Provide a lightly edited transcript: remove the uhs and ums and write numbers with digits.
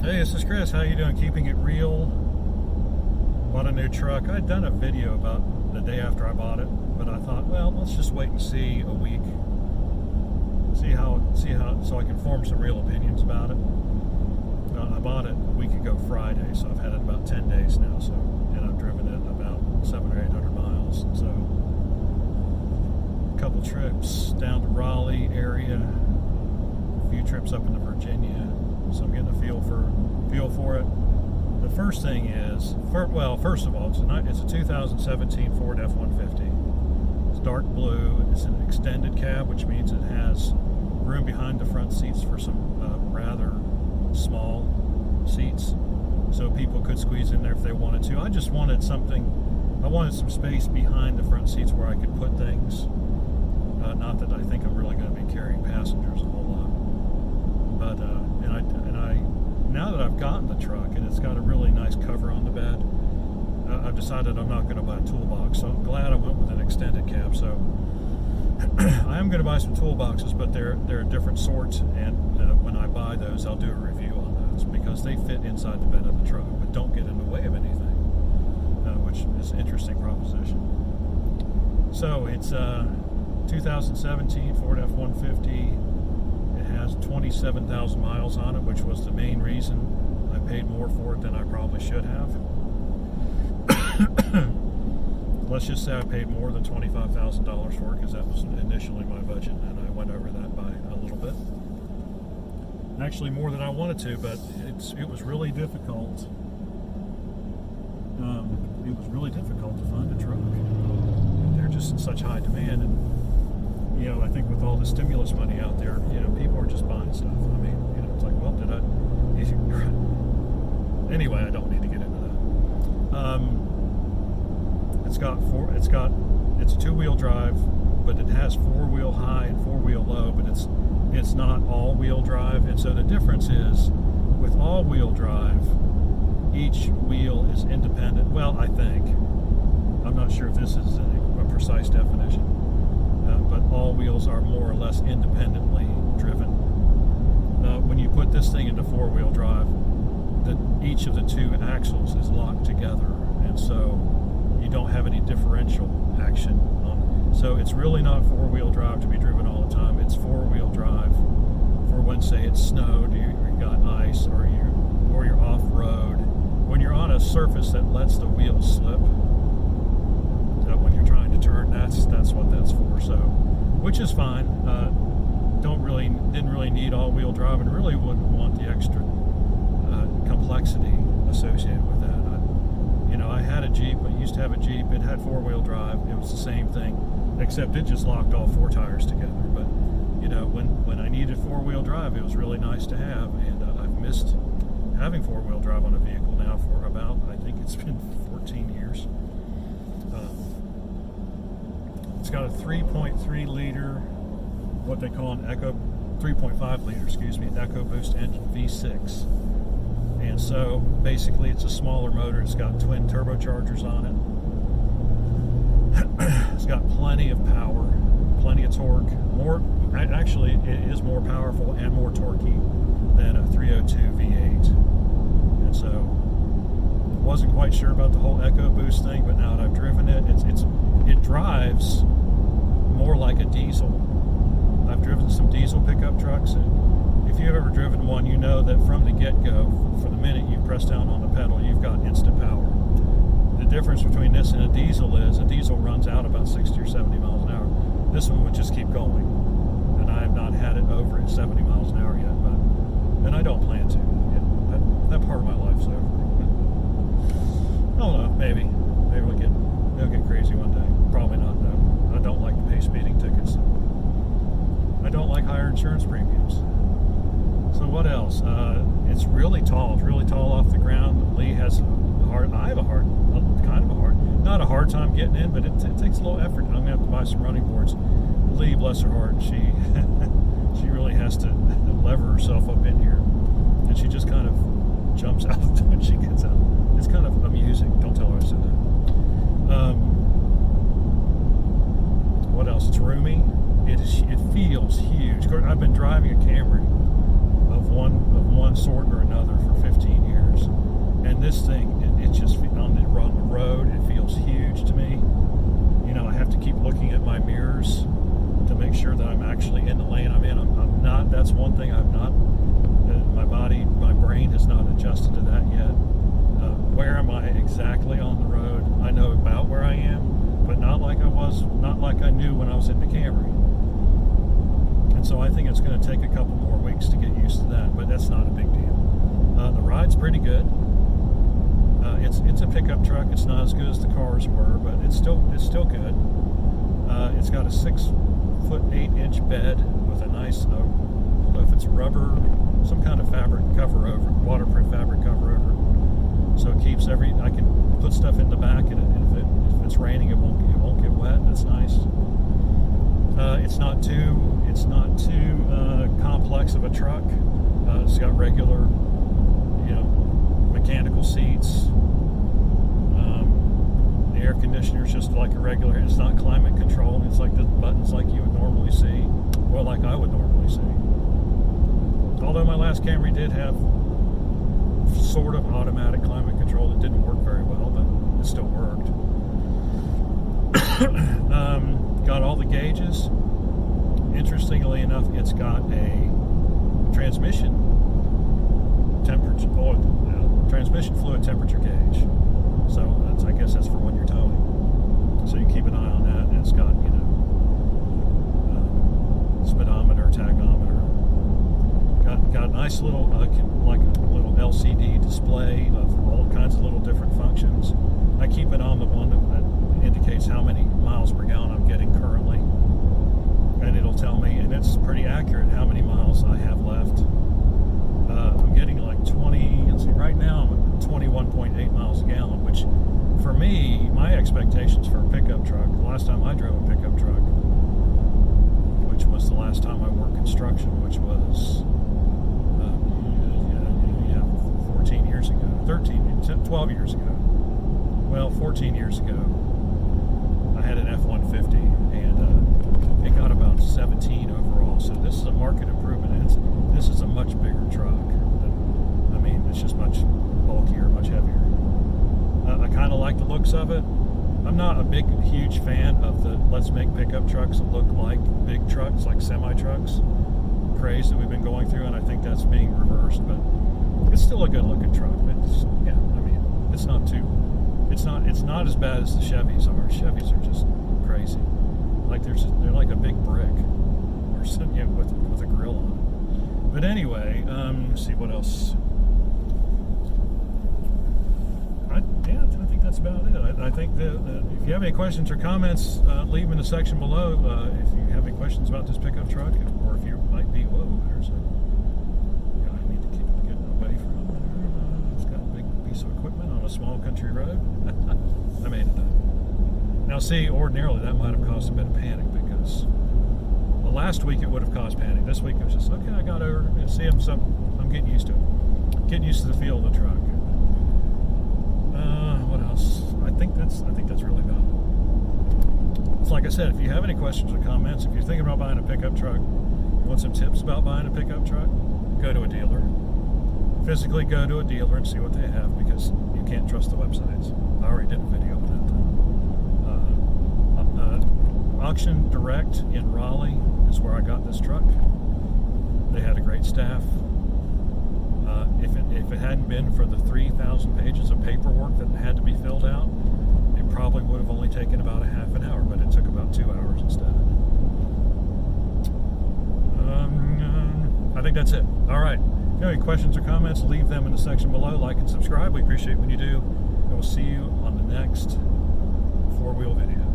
Hey, this is Chris. How you doing? Keeping it real. Bought a new truck. I'd done a video about the day after I bought it, but I thought, well, let's just wait and see a week. See how, so I can form some real opinions about it. I bought it a week ago Friday, so I've had it about 10 days now, and I've driven it about 700 or 800 miles. So, a couple trips down to Raleigh area, a few trips up into Virginia. So I'm getting a feel for it. The first thing is, first of all, it's a 2017 Ford F150. It's dark blue. It's an extended cab, which means it has room behind the front seats for some rather small seats, so people could squeeze in there if they wanted to. I just wanted I wanted some space behind the front seats where I could put things. Not that I think I'm really going to be carrying passengers a whole lot, but now that I've gotten the truck and it's got a really nice cover on the bed, I've decided I'm not going to buy a toolbox. So I'm glad I went with an extended cab. So I am going to buy some toolboxes, but they're a different sort. And when I buy those, I'll do a review on those because they fit inside the bed of the truck, but don't get in the way of anything, which is an interesting proposition. So it's 2017 Ford F150. Has 27,000 miles on it, which was the main reason I paid more for it than I probably should have. Let's just say I paid more than $25,000 for it because that was initially my budget, and I went over that by a little bit. Actually, more than I wanted to, but it was really difficult. It was really difficult to find a truck. They're just in such high demand, and I think with all the stimulus money out there, people are just buying stuff. I mean, it's like, well, anyway, I don't need to get into that. It's a two-wheel drive, but it has four-wheel high and four-wheel low, but it's not all-wheel drive. And so the difference is, with all-wheel drive, each wheel is independent. Well, I think. I'm not sure if this is a precise definition. But all wheels are more or less independently driven. When you put this thing into four-wheel drive, each of the two axles is locked together, and so you don't have any differential action on it. So it's really not four-wheel drive to be driven all the time. It's four-wheel drive for when, say, it's snowed, or you got ice, or you're off-road. When you're on a surface that lets the wheels slip, when you're trying to turn, that's what that's for. So, which is fine. Didn't really need all-wheel drive, and really wouldn't want the extra complexity associated with that. I had a Jeep. I used to have a Jeep. It had four-wheel drive. It was the same thing, except it just locked all four tires together. But when I needed four-wheel drive, it was really nice to have, and I've missed having four-wheel drive on a vehicle now for about, I think it's been 14 years. It's got a 3.3 liter, what they call an 3.5 liter, EcoBoost engine V6. And so basically it's a smaller motor. It's got twin turbochargers on it. It's got plenty of power, plenty of torque. Actually, it is more powerful and more torquey than a 302 V8. And so wasn't quite sure about the whole EcoBoost thing, but now that I've driven it, it drives more like a diesel. I've driven some diesel pickup trucks, and if you've ever driven one, you know that from the get-go, for the minute you press down on the pedal, you've got instant power. The difference between this and a diesel is a diesel runs out about 60 or 70 miles an hour. This one would just keep going, and I have not had it over at 70 miles an hour yet, and I don't plan to. That part of my life's over. I don't know, maybe we'll get crazy one day. Probably not, though. I don't like to pay speeding tickets. I don't like higher insurance premiums. So what else? It's really tall. It's really tall off the ground. Lee has not a hard time getting in, but it takes a little effort. I'm gonna have to buy some running boards. Lee, bless her heart, she really has to lever herself up in here, and she just kind of jumps out when she gets out. It's kind of amusing. Don't tell her I said that. What else? It's roomy. It feels huge. I've been driving a Camry of one sort or another for 15 this thing, it just on the road, it feels huge to me. You know, I have to keep looking at my mirrors to make sure that I'm actually in the lane I'm in. I'm not. That's one thing I've not. My body, my brain has not adjusted to that yet. Where am I exactly on the road? I know about where I am, but not like I knew when I was in the Camry. And so I think it's going to take a couple more weeks to get used to that, but that's not a big deal. The ride's pretty good. It's a pickup truck. It's not as good as the cars were, but it's still good. It's got a 6'8" bed with a nice, I don't know if it's rubber, some kind of fabric cover over it, waterproof fabric cover over it. So it keeps I can put stuff in the back, and if it's raining, it won't get wet. That's nice. It's not too complex of a truck. It's got regular, mechanical seats. The air conditioner is just like a regular. It's not climate controlled. It's like the buttons like you would normally see, or like I would normally see. Although my last Camry did have sort of automatic climate control, it didn't work very well, but it still worked. Got all the gauges. Interestingly enough, it's got a transmission temperature, transmission fluid temperature gauge. So I guess that's for when you're towing. So you keep an eye on that. And it's got speedometer, tachometer. Got a nice little like a little LCD display of all kinds of little different functions. I keep it on the one that indicates how many miles per gallon I'm getting currently, and it'll tell me, and it's pretty accurate, how many miles I have left. I'm getting like 20. Let's see, right now I'm at 21.8 miles a gallon, which for me, my expectations for a pickup truck, the last time I drove a pickup truck, which was the last time I worked construction, which was 14 years ago, 12 years ago. Well, 14 years ago, I had an F150, and it got about 17 overall. So this is a market improvement, and this is a much bigger truck. It's just much bulkier, much heavier. I kind of like the looks of it. I'm not a huge fan of the let's make pickup trucks look like big trucks, like semi-trucks craze that we've been going through, and I think that's being reversed, but it's still a good-looking truck. It's not as bad as the Chevys are. Chevys are just crazy. Like they're like a big brick, or with a grill on it. But anyway, let's see what else. I think that's about it. I think that if you have any questions or comments, leave them in the section below. If you have any questions about this pickup truck, or if you might be, there's a guy I need to keep getting away from there. It's got a big piece of equipment on a small country road. I made it up. Now see, ordinarily that might have caused a bit of panic, because last week it would have caused panic. This week it was just, okay, I got over it. See, I'm getting used to it. Getting used to the feel of the truck. What else? I think that's really about it. It's like I said, if you have any questions or comments, if you're thinking about buying a pickup truck, you want some tips about buying a pickup truck, go to a dealer. Physically go to a dealer and see what they have, because you can't trust the websites. I already did a video on that. Auction Direct in Raleigh is where I got this truck. They had a great staff. If it hadn't been for the 3,000 pages of paperwork that had to be filled out, it probably would have only taken about a half an hour, but it took about 2 hours instead. I think that's it. All right. If you have any questions or comments, leave them in the section below. Like and subscribe. We appreciate when you do. And we'll see you on the next 4-wheel video.